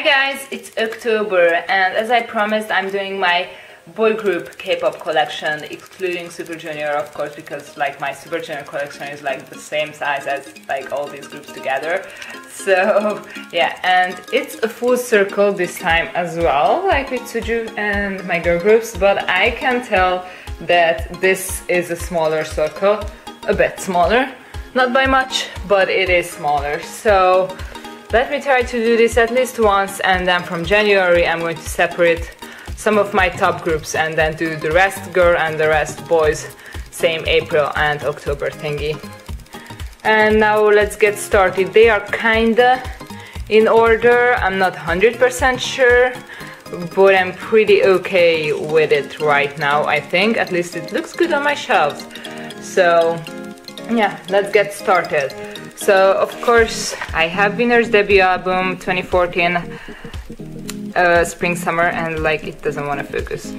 Hi guys, it's October and as I promised I'm doing my boy group K-pop collection excluding 슈퍼주니어 of course because like my 슈퍼주니어 collection is like the same size as like all these groups together. So yeah, and it's a full circle this time as well, like with SuJu and my girl groups, but I can tell that this is a smaller circle, a bit smaller, not by much, but it is smaller. So let me try to do this at least once, and then from January I'm going to separate some of my top groups and then do the rest girl and the rest boys, same April and October thingy. And now let's get started. They are kinda in order, I'm not 100% sure, but I'm pretty okay with it right now, I think. At least it looks good on my shelves. So yeah, let's get started. So of course I have Winner's debut album 2014 spring summer, and like it doesn't want to focus.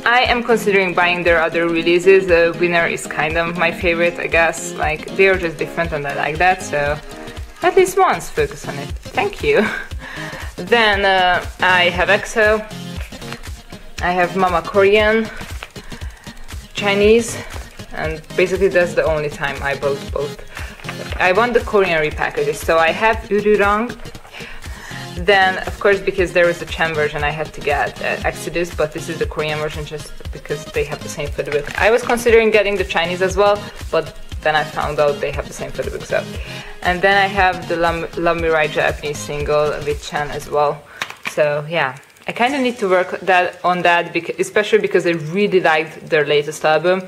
I am considering buying their other releases. Winner is kind of my favorite, I guess. Like they are just different and I like that, so at least once focus on it. Thank you. Then I have EXO, I have Mama Korean, Chinese, and basically that's the only time I bought both. I want the Korean repackages, so I have Ururang. Then, of course, because there was a Chen version, I had to get Exodus, but this is the Korean version just because they have the same photobook. I was considering getting the Chinese as well, but then I found out they have the same photobook, so. And then I have the Love Me Right Japanese single with Chen as well. So, yeah. I kind of need to work on that, especially because I really liked their latest album.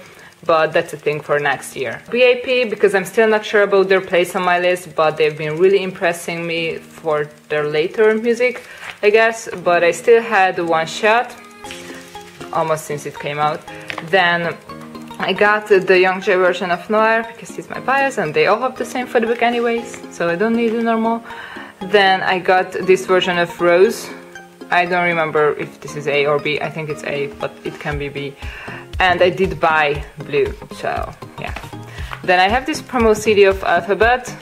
But that's a thing for next year. B.A.P, because I'm still not sure about their place on my list, but they've been really impressing me for their later music, I guess. But I still had one shot, almost since it came out. Then I got the Youngjae version of Noir, because he's my bias, and they all have the same photobook anyways, so I don't need the normal. Then I got this version of Rose. I don't remember if this is A or B, I think it's A, but it can be B. And I did buy blue, so yeah. Then I have this promo CD of Alphabet.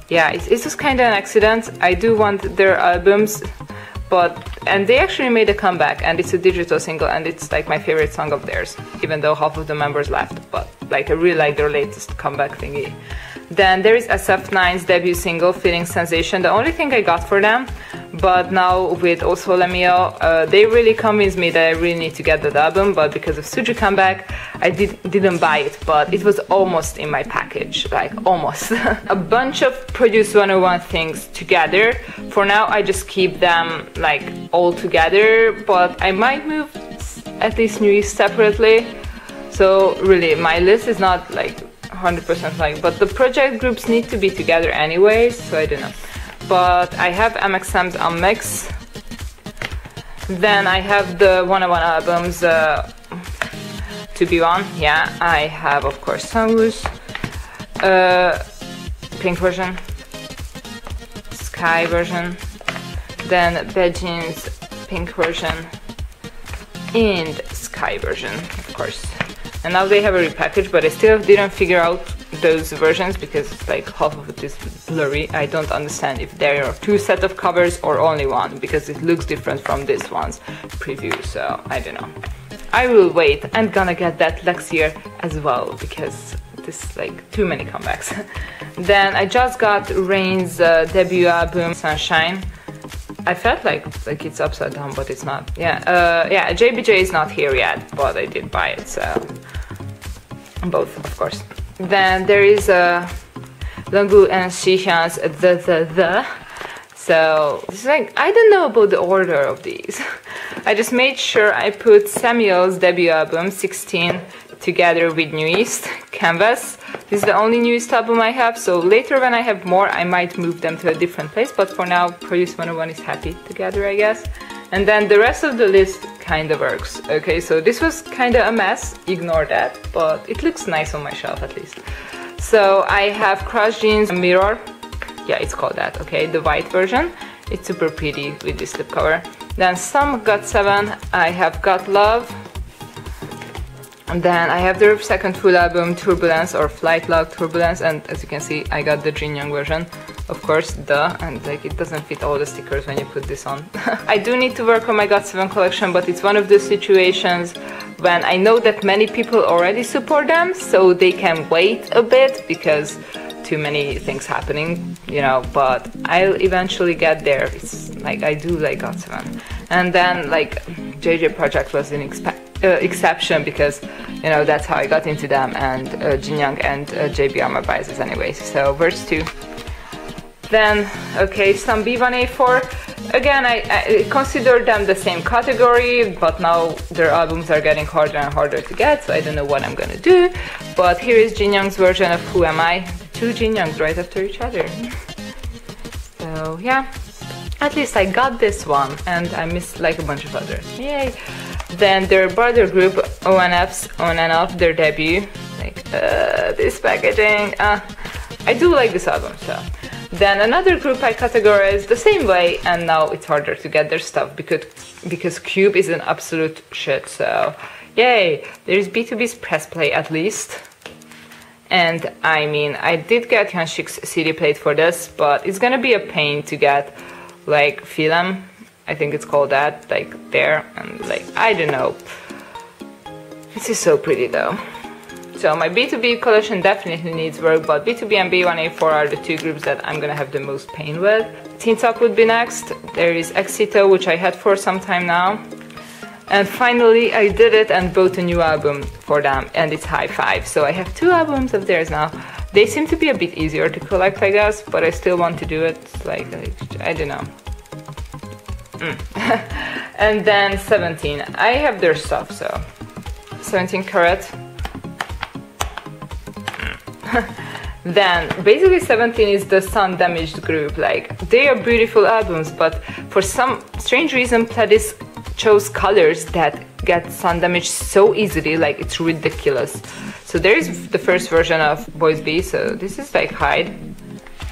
Yeah, it's just kind of an accident. I do want their albums, and they actually made a comeback, and it's a digital single, and it's like my favorite song of theirs, even though half of the members left, but like I really like their latest comeback thingy. Then there is SF9's debut single, Feeling Sensation, the only thing I got for them, but now with also Lemio, they really convinced me that I really need to get that album, but because of SuJu comeback, I didn't buy it, but it was almost in my package, like almost. A bunch of Produce 101 things together. For now, I just keep them like all together, but I might move at least New East separately. So really, my list is not like 100% like, but the project groups need to be together anyways, so I don't know. But I have MXM's Unmix. Then I have the 101 albums to be on. Yeah, I have of course SuJu's pink version, sky version, then B.A.G's pink version, and sky version, of course. And now they have a repackage, but I still didn't figure out those versions because like half of it is blurry. I don't understand if there are two sets of covers or only one, because it looks different from this one's preview, so I don't know. I will wait. I'm gonna get that next year as well because this is like too many comebacks. Then I just got Rain's debut album Sunshine. I felt like it's upside down, but it's not. Yeah, yeah, JBJ is not here yet, but I did buy it, so both, of course. Then there is Longu and Shihyun's The. So it's like, I don't know about the order of these. I just made sure I put Samuel's debut album 16 together with New East, Canvas. This is the only New East album I have, so later when I have more I might move them to a different place, but for now Produce 101 is happy together, I guess. And then the rest of the list kinda works. Okay, so this was kinda a mess, ignore that, but it looks nice on my shelf at least. So I have Crush Jeans Mirror. Yeah, it's called that, okay, the white version. It's super pretty with this slipcover. Then some GOT7, I have Got Love. And then I have their second full album, Turbulence, or Flight Log Turbulence, and as you can see, I got the Jin Young version of course, duh, and like it doesn't fit all the stickers when you put this on. I do need to work on my GOT7 collection, but it's one of those situations when I know that many people already support them, so they can wait a bit because too many things happening, you know, but I'll eventually get there. It's like I do like GOT7. And then like JJ Project was an exception because, you know, that's how I got into them, and Jinyoung and JB are my biases anyways. So verse 2. Then, okay, some B1A4. Again, I consider them the same category, but now their albums are getting harder and harder to get, so I don't know what I'm gonna do. But here is Jinyoung's version of Who Am I? Two Jinyoungs right after each other. So yeah, at least I got this one, and I missed like a bunch of others. Yay! Then their brother group, ONF's On and Off, their debut. Like, this packaging. I do like this album, so. Then another group I categorized the same way, and now it's harder to get their stuff because Cube is an absolute shit, so yay! There's B2B's press play at least. And I mean, I did get Hyunsik's CD plate for this, but it's gonna be a pain to get like film, I think it's called that, like there, and like, I don't know. This is so pretty though. So my B2B collection definitely needs work, but B2B and B1A4 are the two groups that I'm gonna have the most pain with. Teen Top would be next. There is Exito, which I had for some time now. And finally I did it and bought a new album for them, and it's High Five. So I have two albums of theirs now. They seem to be a bit easier to collect, I guess, but I still want to do it. Like I don't know. And then 17. I have their stuff, so 17 Carat. Then basically 17 is the sun damaged group. Like, they are beautiful albums, but for some strange reason Pledis chose colors that get sun damaged so easily, like it's ridiculous. So there is the first version of Boys B, so this is like Hide,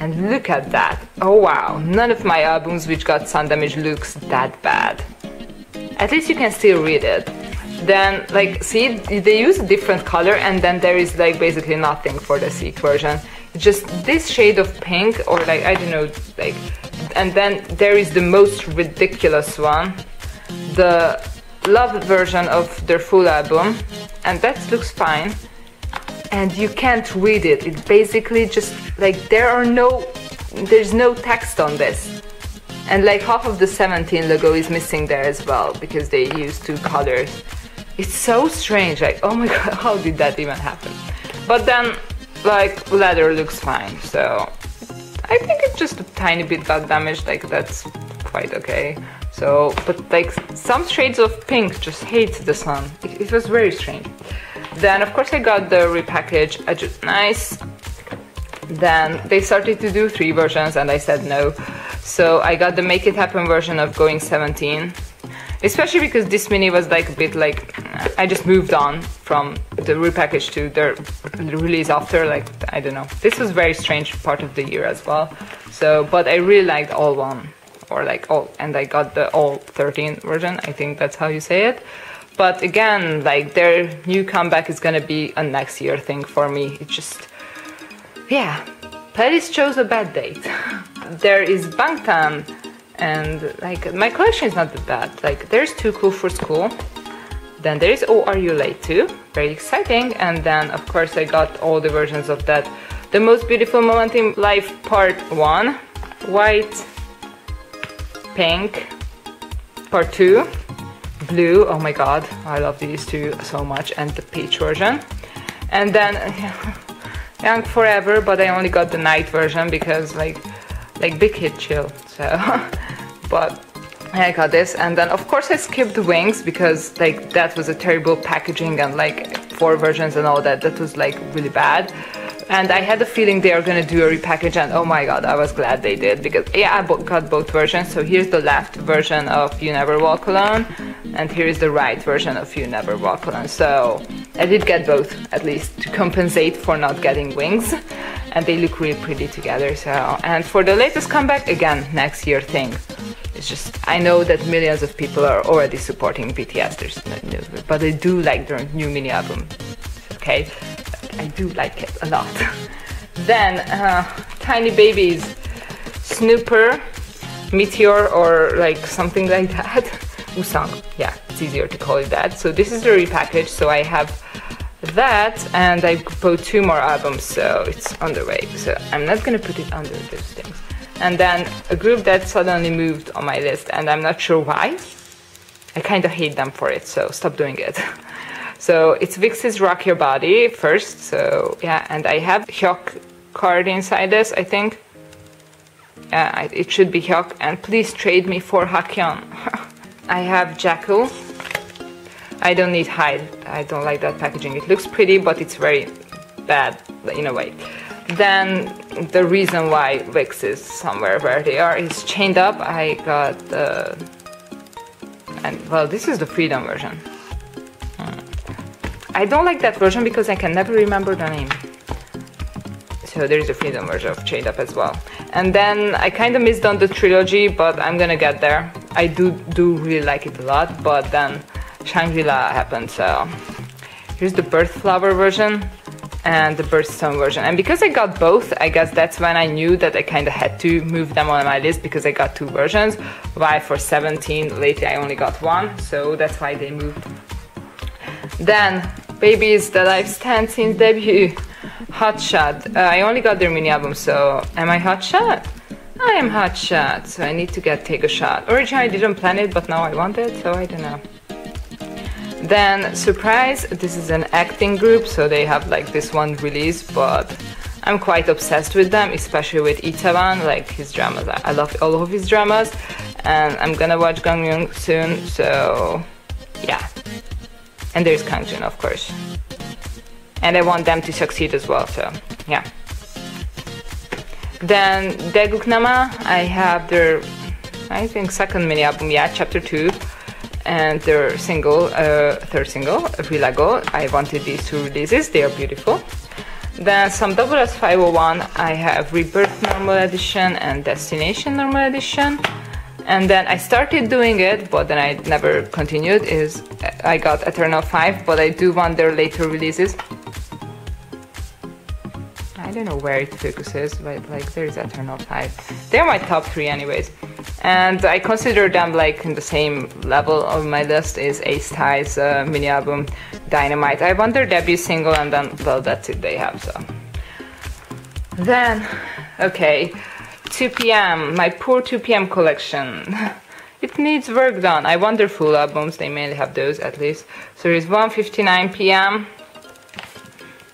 and look at that. Oh wow, none of my albums which got sun damage looks that bad. At least you can still read it. Then, like, see, they use a different color, and then there is like basically nothing for the Seek version. It's just this shade of pink, or like, I don't know, like, and then there is the most ridiculous one, the Love version of their full album, and that looks fine. And you can't read it. It basically just, like, there's no text on this. And like half of the 17 logo is missing there as well, because they used two colors. It's so strange, like, oh my god, how did that even happen? But then, like, leather looks fine, so I think it's just a tiny bit got damaged, like, that's quite okay. So, but like, some shades of pink just hate the sun. It was very strange. Then, of course, I got the repackage, nice. Then they started to do 3 versions, and I said no. So I got the Make It Happen version of Going 17. Especially because this mini was like a bit like, I just moved on from the repackage to the release after, like, I don't know. This was very strange part of the year as well. So, but I really liked all 1, or like all, and I got the all 13 version, I think that's how you say it. But again, like, their new comeback is gonna be a next year thing for me. It's just, yeah, Paris chose a bad date. There is Bangtan. And like, my collection is not that bad. Like, there's Too Cool for School. Then there is Oh Are You Late Too? Very exciting. And then of course I got all the versions of that. The Most Beautiful Moment in Life Part 1, White, Pink, Part 2, Blue. Oh my god, I love these two so much. And the Peach version. And then Young Forever, but I only got the Night version because like Big Hit Chill. So, but I got this, and then of course I skipped Wings because like that was a terrible packaging, and like 4 versions and all that, that was like really bad. And I had a feeling they are gonna do a repackage, and oh my god, I was glad they did, because yeah, I got both versions. So here's the left version of You Never Walk Alone, and here is the right version of You Never Walk Alone. So I did get both, at least to compensate for not getting Wings. And they look really pretty together. So, and for the latest comeback, again, next year thing. It's just, I know that millions of people are already supporting BTS, but I do like their new mini album, okay? I do like it a lot. Then, Tiny Babies. Snooper, Meteor, or like something like that. Usang, yeah, it's easier to call it that. So this is the repackage, so I have that, and I bought 2 more albums, so it's on the way. So I'm not gonna put it under those things. And then a group that suddenly moved on my list, and I'm not sure why. I kind of hate them for it, so stop doing it. So it's Vix's Rock Your Body first, so yeah, and I have Hyuk card inside this, I think. It should be Hyuk, and please trade me for Hakyeon. I have Jackal. I don't need Hyde, I don't like that packaging. It looks pretty, but it's very bad in a way. Then the reason why Vix is somewhere where they are is Chained Up. I got the... and well, this is the Freedom version. I don't like that version because I can never remember the name. So there's a Freedom version of Chained Up as well. And then I kind of missed on the trilogy, but I'm gonna get there. I do really like it a lot, but then Shangri-La happened, so here's the Birth Flower version and the Birthstone version. And because I got both, I guess that's when I knew that I kind of had to move them on my list, because I got 2 versions. Why for 17 lately I only got 1, so that's why they moved. Then babies that I've stan since debut, Hot Shot. I only got their mini album, so am I Hot Shot? I am Hot Shot, so I need to Take a Shot. Originally I didn't plan it, but now I want it, so I don't know. Then Surprise, this is an acting group, so they have like this one release, but I'm quite obsessed with them, especially with Itaewon, like his dramas. I love all of his dramas, and I'm gonna watch Gangmyeon soon, so yeah. And there's Kangjin, of course. And I want them to succeed as well, so yeah. Then Daeguknama, I have their, I think, second mini album, yeah, chapter 2. And their single, third single, Rilago. I wanted these 2 releases, they are beautiful. Then some SS501, I have Rebirth Normal Edition and Destination Normal Edition. And then I started doing it, but then I never continued, is I got Eternal 5, but I do want their later releases. I don't know where it focuses, but like there's Eternal 5. They're my top 3 anyways. And I consider them like in the same level of my list is Ace Tai's mini album Dynamite. I want their debut single, and then, well, that's it they have, so. Then, okay, 2 PM, my poor 2 PM collection. It needs work done. I want their full albums, they mainly have those at least. So there's 1:59 PM.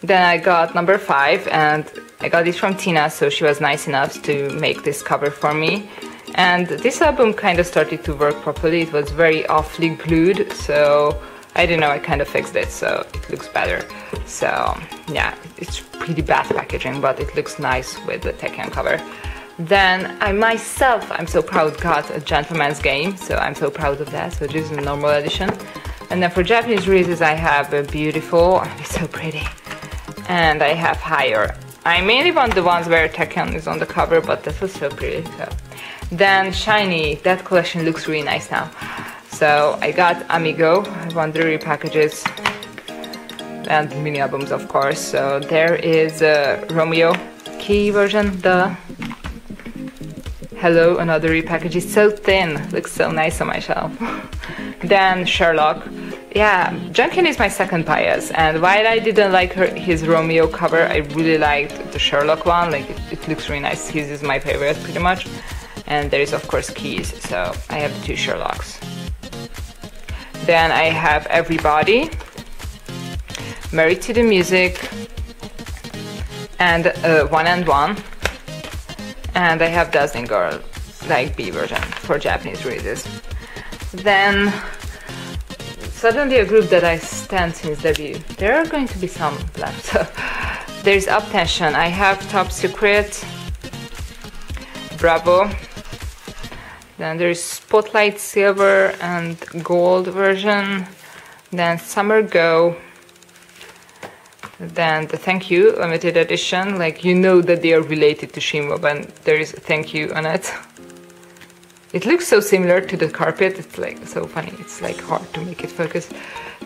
Then I got number 5, and I got this from Tina, so she was nice enough to make this cover for me. And this album kind of started to work properly. It was very awfully glued, so I don't know, I kind of fixed it, so it looks better. So yeah, it's pretty bad packaging, but it looks nice with the Taecyeon cover. Then I myself, I'm so proud, got a Gentleman's Game, so I'm so proud of that. So this is a normal edition. And then for Japanese releases, I have a Beautiful, it's so pretty. And I have Higher. I mainly want the ones where Taecyeon is on the cover, but this was so pretty. So. Then Shiny, that collection looks really nice now. So I got Amigo, I want the repackages and mini albums, of course. So there is Romeo key version, the Hello, another repackage. It's so thin, looks so nice on my shelf. Then Sherlock. Yeah, Junkin is my second bias, and while I didn't like his Romeo cover, I really liked the Sherlock one. Like it looks really nice. His is my favorite pretty much. And there is of course Keys, so I have the 2 Sherlocks. Then I have Everybody, Married to the Music, and 1 and 1. And I have Dazzling Girl, like B version for Japanese releases. Then suddenly a group that I stan since debut. There are going to be some left. There's Up Tension. I have Top Secret, Bravo. Then there's Spotlight Silver and Gold version. Then Summer Go. Then the Thank You limited edition. Like, you know that they are related to Shimo when there is a Thank You on it. It looks so similar to the carpet. It's like so funny. It's like hard to make it focus.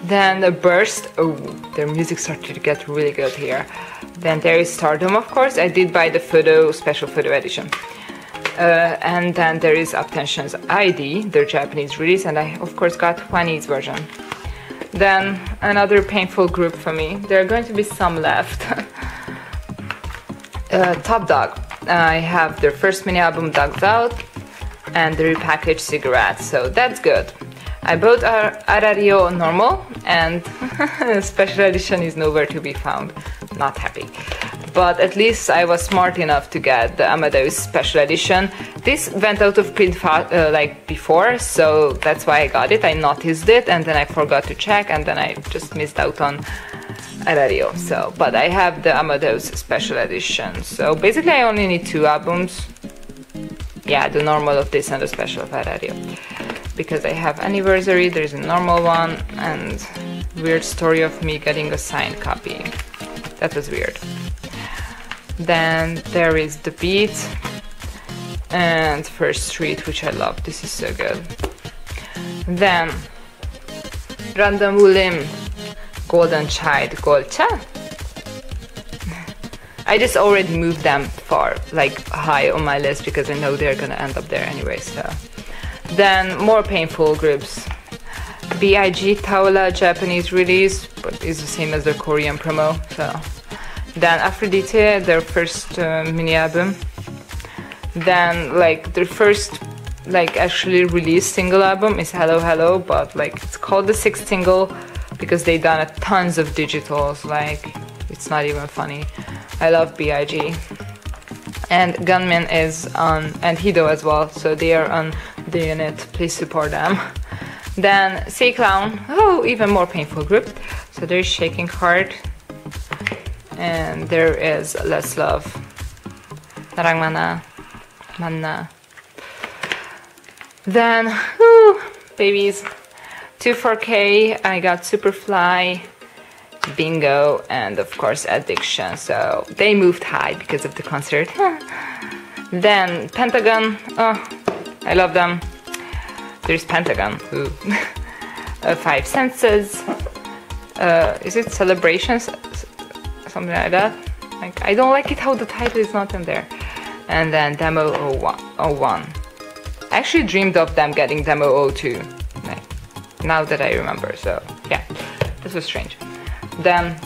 Then the Burst. Oh, their music started to get really good here. Then there is Stardom, of course. I did buy the special photo edition. And then there is Uptension's ID, their Japanese release, and I of course got Juani's version. Then another painful group for me. There are going to be some left. Top Dog. I have their first mini album Dogs Out and the repackaged Cigarettes, so that's good. I bought Arario normal and special edition is nowhere to be found. Not happy. But at least I was smart enough to get the Amadeus special edition. This went out of print like before, so that's why I got it. I noticed it and then I forgot to check and then I just missed out on Arario. So, but I have the Amadeus special edition. So basically I only need 2 albums. Yeah, the normal of this and the special of Arario. Because I have Anniversary, there's a normal one, and weird story of me getting a signed copy. That was weird. Then there is The Beat and First Street, which I love. This is so good. Then Random Lim, Golden Child, Golcha. I just already moved them far, like high on my list because I know they're gonna end up there anyway. So then more painful groups. B.I.G Taola Japanese release, but it's the same as their Korean promo. So then Aphrodite, their first mini album. Then like their first like actually released single album is Hello Hello, but like it's called the 6th single because they done tons of digitals, like it's not even funny. I love B.I.G. And Gunmin is on, and Hido as well, so they are on the unit, please support them. Then Say Clown, oh, even more painful group. So there's Shaking Heart, and there is Less Love, Narang Mana, Manna. Then, babies, 24K, I got Superfly, Bingo, and of course Addiction, so they moved high because of the concert. Then Pentagon, oh, I love them. There's Pentagon, ooh. 5 Senses, is it Celebrations? Something like that. Like, I don't like it how the title is not in there. And then Demo 01. I actually dreamed of them getting Demo 02, like, now that I remember, so yeah, this was strange. Then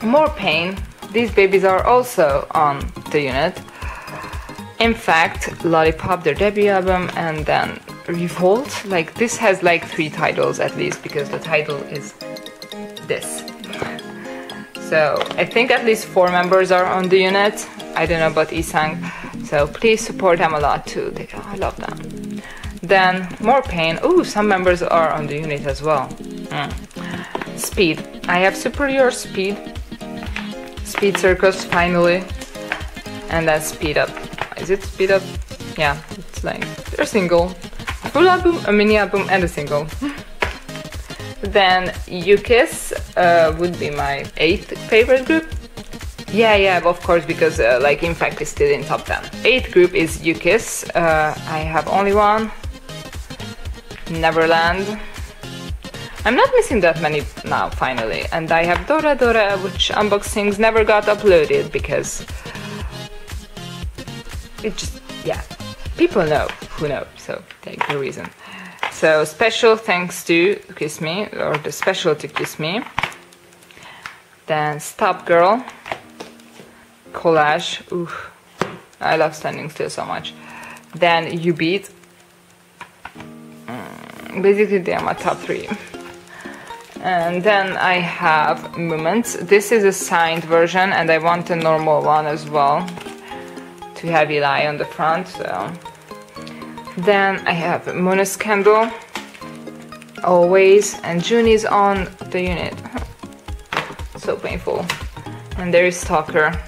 more pain, these babies are also on the unit. In fact, Lollipop, their debut album, and then Revolt, like this has like 3 titles at least because the title is this. So I think at least 4 members are on the unit. I don't know about Isang, so please support them a lot too. I love them. Then more pain, ooh, some members are on the unit as well. Speed, I have Superior Speed, Speed Circus finally, and then Speed Up. Is it Speed Up? Yeah, it's like they're single. A full album, a mini album, and a single. Then UKiss would be my 8th favorite group. Yeah, of course, because like in fact it's still in top 10. 8th group is UKiss. I have only one. Neverland. I'm not missing that many now, finally. And I have Dora Dora, which unboxings never got uploaded because it just, yeah, people know who know, so take the reason. So special thanks to Kiss Me, or the special to Kiss Me. Then Stop Girl, Collage, ooh, I love Standing Still so much. Then You Beat, basically they are my top 3. And then I have Moments. This is a signed version and I want a normal one as well to have Eli on the front, so. Then I have Monoscandal, Always, and June is on the unit. So painful. And there is Stalker.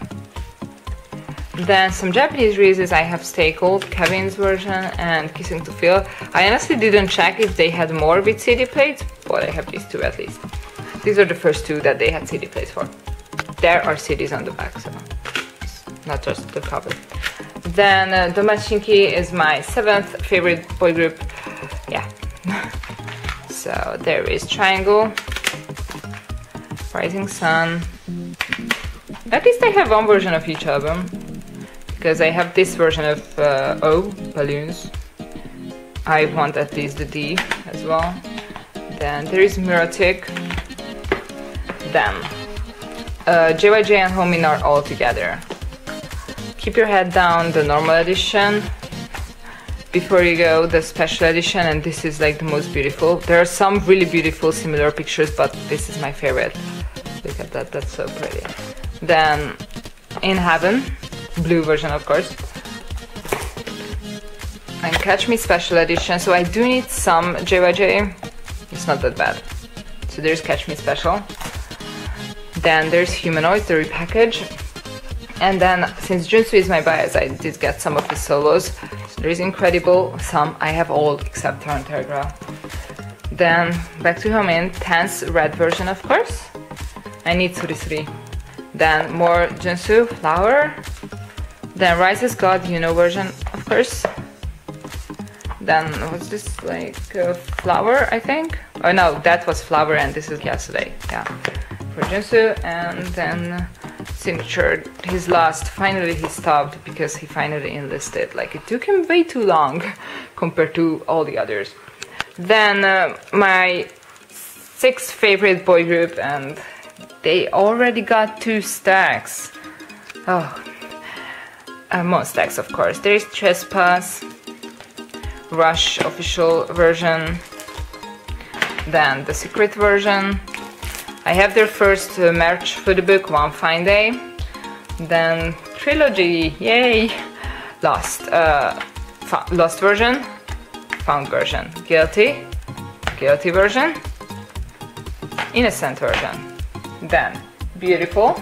Then some Japanese releases, I have Stay Cold, Kevin's version, and Kissing to Feel. I honestly didn't check if they had more with CD plates, but I have these 2 at least. These are the first 2 that they had CD plates for. There are CDs on the back, so it's not just the cover. Then Domachinki is my 7th favorite boy group. Yeah. So there is Triangle, Rising Sun. At least I have one version of each album. because I have this version of O balloons. I want at least the D as well. Then there is Mirotic. Then J.Y.J and Homin are all together. Keep Your Head Down, the normal edition. Before You Go, the special edition, and this is like the most beautiful. There are some really beautiful similar pictures, but this is my favorite. Look at that, that's so pretty. Then In Heaven, blue version of course. And Catch Me special edition, so I do need some JYJ. It's not that bad. So there's Catch Me special. Then there's Humanoid, the repackage. And then, since Junsu is my bias, I did get some of his solos. So there is Incredible, some, I have all except Tarantella. Then, back to Homin, Tense red version of course. I need Suri. Then more Junsu, Flower. Then Rises God, you know version of course. Then, what's this, like, Flower, I think? Oh no, that was Flower and this is Yesterday, yeah. For Junsu, and then Signature, his last, finally he stopped because he finally enlisted. Like, it took him way too long compared to all the others. Then my 6th favorite boy group, and they already got 2 stacks. Oh, more stacks of course. There is Trespass, Rush official version, then the secret version. I have their first merch for the book, One Fine Day. Then Trilogy, yay! Lost version, Found version, Guilty version, Innocent version. Then Beautiful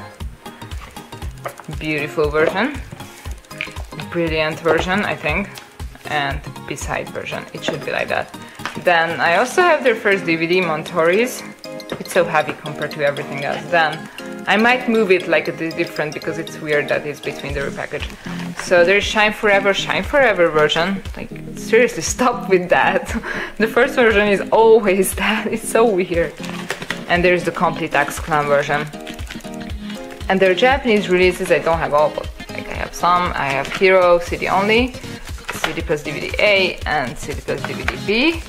version, Brilliant version, I think, and Beside version. It should be like that. Then I also have their first DVD, Montoris. It's so heavy compared to everything else. Then I might move it like a different because it's weird that it's between the repackage. So there's Shine Forever version. Like, seriously, stop with that. The first version is always that. It's so weird. And there's the Complete X Clan version. And their Japanese releases, I don't have all, but like I have some. I have Hero, CD only, CD plus DVD A, and CD plus DVD B.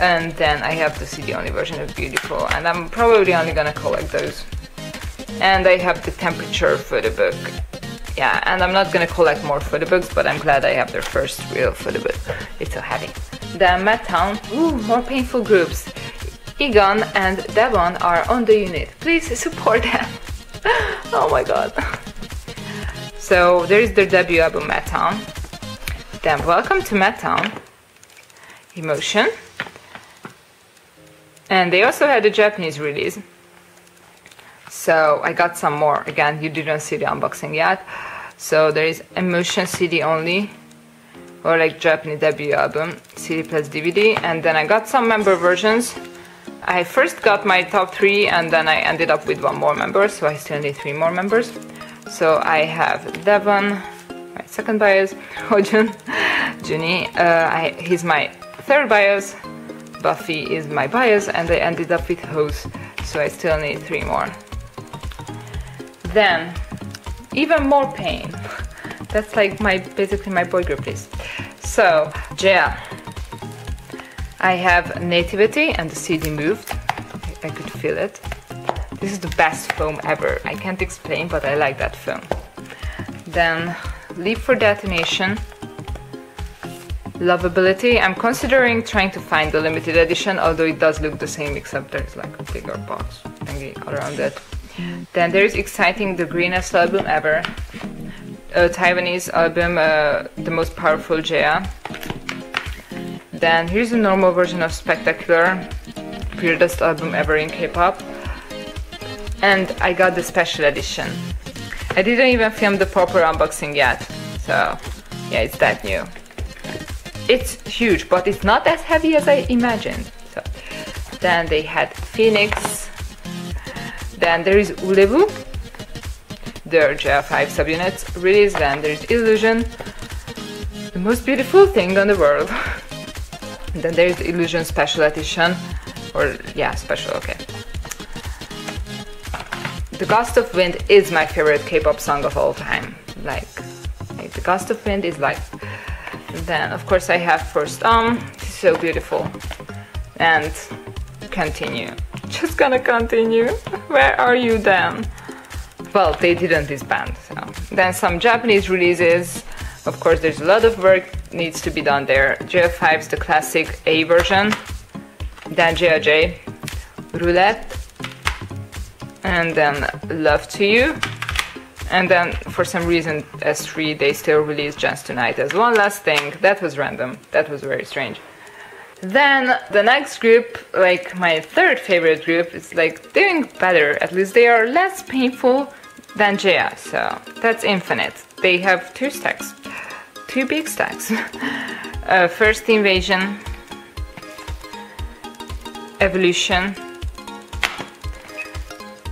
And then I have the CD only version of Beautiful, and I'm probably only gonna collect those. And I have the Temperature photo book. Yeah, and I'm not gonna collect more photo books, but I'm glad I have their first real photo book. It's so heavy. Then Madtown, ooh, more painful groups. Egon and Devon are on the unit. Please support them. Oh my god. So there is their debut album, Madtown. Then Welcome to Madtown, Emotion. And they also had a Japanese release. So I got some more. Again, you didn't see the unboxing yet. So there is Emotion CD only, or like Japanese debut album, CD plus DVD. And then I got some member versions. I first got my top 3 and then I ended up with 1 more member, so I still need 3 more members. So I have Devon, my second bias, Hojun, Juni, he's my third bias, Buffy is my bias, and I ended up with Hose, so I still need 3 more. Then, even more pain. That's like basically my boy group list. So, yeah. I have Nativity and the CD moved. I could feel it. This is the best foam ever. I can't explain, but I like that foam. Then Leap for Detonation. Lovability. I'm considering trying to find the limited edition, although it does look the same except there's like a bigger box thingy around it. Then there's Exciting, the greenest album ever. A Taiwanese album, the most powerful Jaya. Then here's the normal version of Spectacular, weirdest album ever in K-pop. And I got the special edition. I didn't even film the proper unboxing yet, so yeah, it's that new. It's huge, but it's not as heavy as I imagined. So then they had Phoenix. Then there is Ulevu, their J5 subunits release. Then there is Illusion, the most beautiful thing on the world. Then there is the Illusion special edition, or yeah, special, okay. The Gust of Wind is my favorite K-pop song of all time. Like, Like the gust of wind is like. Then of course I have first so beautiful, and continue. Just gonna continue. Where are you then? Well, they didn't disband. So then some Japanese releases. Of course, there's a lot of work needs to be done there. JO5's the classic A version, then JOJ, Roulette, and then Love to You, and then for some reason S3 they still release Jazz Tonight as one last thing. That was random. That was very strange. Then the next group, like my third favorite group, is like doing better. At least they are less painful than JA. So that's Infinite. They have two stacks, two big stacks. First Invasion, Evolution,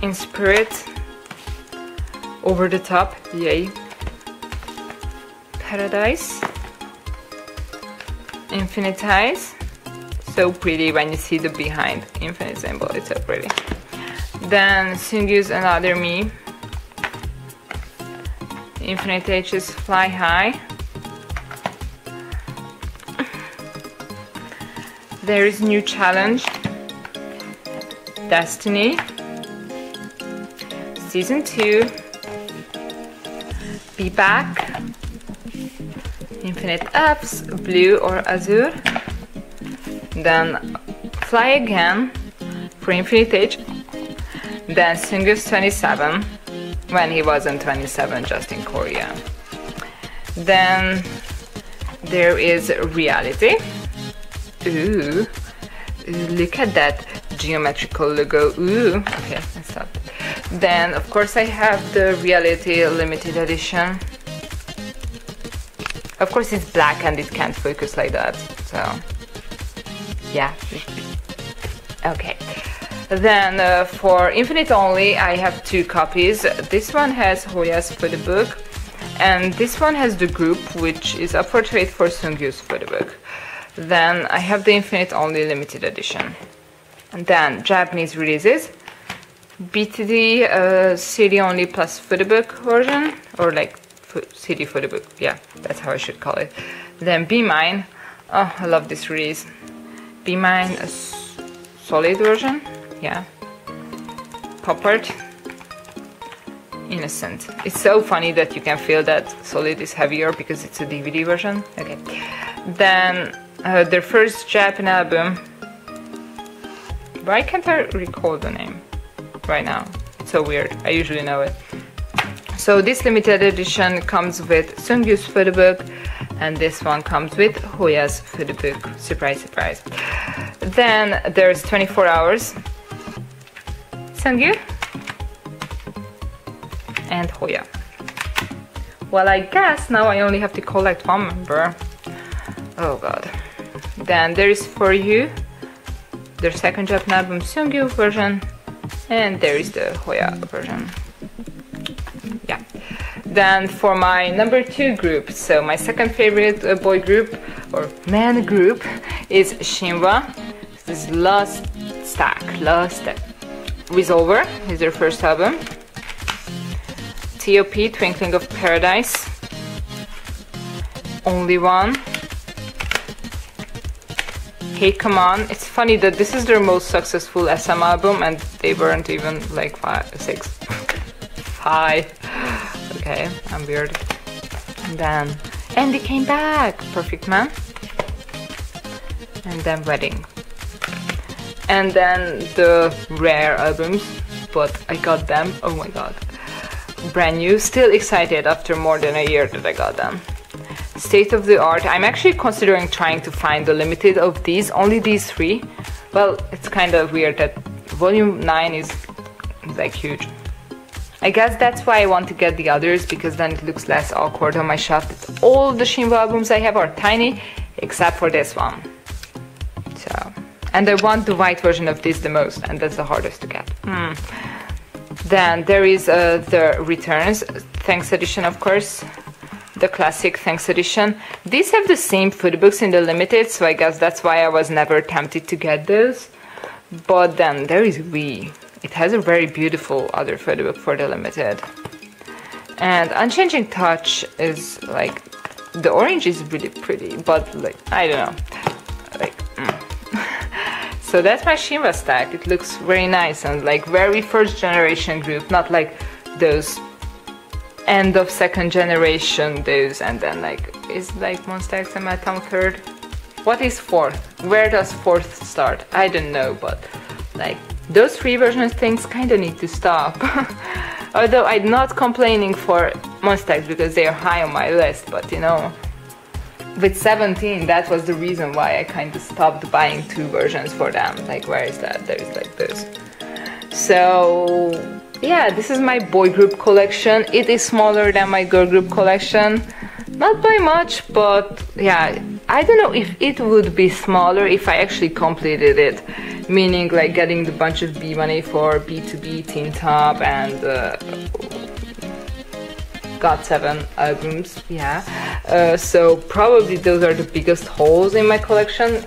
In Spirit, Over the Top, yay, Paradise, Infinitize. So pretty when you see the behind infinite symbol, it's so pretty. Then SuJu's Another Me, Infinite H's Fly High. There is New Challenge, Destiny, Season 2, Be Back, Infinite Ups, Blue or Azure. Then Fly Again for Infinite H. Then SuJu's 27, when he wasn't 27, just in Korea. Then there is Reality. Ooh, look at that geometrical logo. Ooh, okay, I stopped. Then of course I have the Reality limited edition. Of course it's black and it can't focus like that, so yeah. Okay. Then for Infinite only, I have two copies. This one has Hoya's photo book, and this one has the group, which is up for trade for SuJu's photo book. Then I have the Infinite only limited edition. And then Japanese releases, BTD CD only plus photo book version, or like CD photo book, yeah, that's how I should call it. Then Be Mine, oh, I love this release. Be Mine, a solid version, yeah. Pop art, Innocent. It's so funny that you can feel that solid is heavier because it's a DVD version. Okay. Then their first Japan album. Why can't I recall the name right now? It's so weird. I usually know it. So this limited edition comes with SuJu's photo book, and this one comes with Hoya's photo book. Surprise, surprise. Then there's 24 Hours, SuJu, and Hoya. Well, I guess now I only have to collect one member. Oh god. Then there is For You, their second Japan album SuJu version, and there is the Hoya version. Yeah. Then for my number 2 group, so my second favorite boy group or man group is Shinhwa. This is Last Stack. Resolver is their first album. T.O.P. Twinkling of Paradise. Only One. Hey Come On. It's funny that this is their most successful SM album and they weren't even like 5. Okay, I'm weird. And then Andy Came Back, Perfect Man. And then Wedding. And then the rare albums, but I got them. Oh my god. Brand new, still excited after more than a year that I got them. State of the Art. I'm actually considering trying to find the limited of these, only these 3. Well, it's kind of weird that volume 9 is like huge. I guess that's why I want to get the others, because then it looks less awkward on my shelf. All the Shinhwa albums I have are tiny, except for this one. So, and I want the white version of this the most, and that's the hardest to get. Then there is the Returns, Thanks Edition, of course. The classic Thanks Edition. These have the same photo books in the limited, so I guess that's why I was never tempted to get those. But then there is We. It has a very beautiful other photo book for the limited. And Unchanging Touch is like, the orange is really pretty, but like, I don't know, like, So that's my Shiva stack. It looks very nice and like very first generation group, not like those end of second generation those, and then like, is like Monsta X and Atom third? What is fourth? Where does fourth start? I don't know, but like those three versions things kind of need to stop. Although I'm not complaining for Monsta X because they are high on my list, but you know, with 17, that was the reason why I kind of stopped buying two versions for them. Like, where is that? There is like this. So yeah, this is my boy group collection. It is smaller than my girl group collection. Not by much, but yeah, I don't know if it would be smaller if I actually completed it. Meaning like getting the bunch of B money for B2B, Teen Top, and GOT7 albums, yeah. So probably those are the biggest holes in my collection.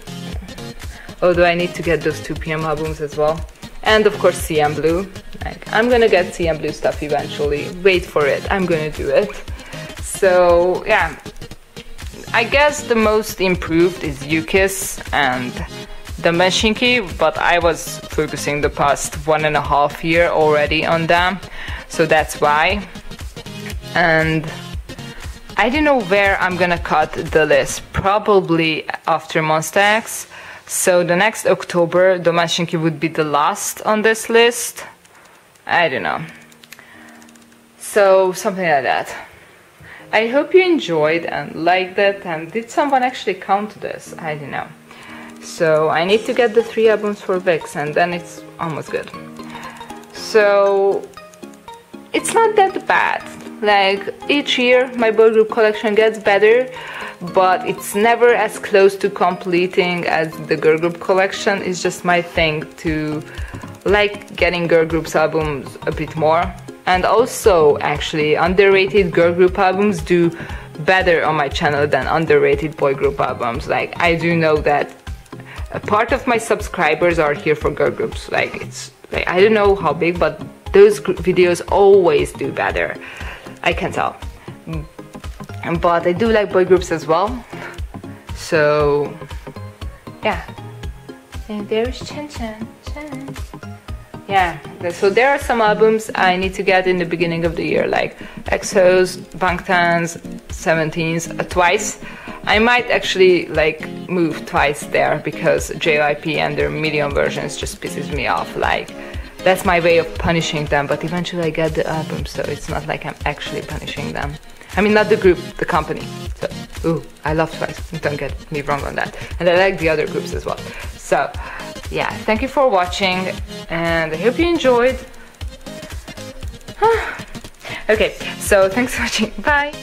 Although I need to get those 2PM albums as well. And of course CM Blue. Like, I'm gonna get CM Blue stuff eventually. Wait for it, I'm gonna do it. So yeah, I guess the most improved is UKiss and the Mashinki, but I was focusing the past 1.5 years already on them, so that's why. And I don't know where I'm gonna cut the list, probably after Monsta X. So the next October, the Mashinki would be the last on this list. I don't know. So something like that. I hope you enjoyed and liked it, and did someone actually count this? I don't know. So I need to get the 3 albums for VIX and then it's almost good. So it's not that bad. Like each year my boy group collection gets better, but it's never as close to completing as the girl group collection. It's just my thing to like getting girl groups albums a bit more. And also actually underrated girl group albums do better on my channel than underrated boy group albums. Like I do know that a part of my subscribers are here for girl groups. Like it's like, I don't know how big, but those videos always do better. I can tell. But I do like boy groups as well. So yeah. And there's Chen Chen. Chen. Yeah, so there are some albums I need to get in the beginning of the year, like EXO's, Bangtan's, 17's, twice. I might actually like move twice there because JYP and their medium versions just pisses me off. Like that's my way of punishing them, but eventually I get the album, so it's not like I'm actually punishing them. I mean, not the group, the company. So, ooh, I love Twice, don't get me wrong on that. And I like the other groups as well. So, yeah, thank you for watching, and I hope you enjoyed. Okay, so thanks for watching, bye!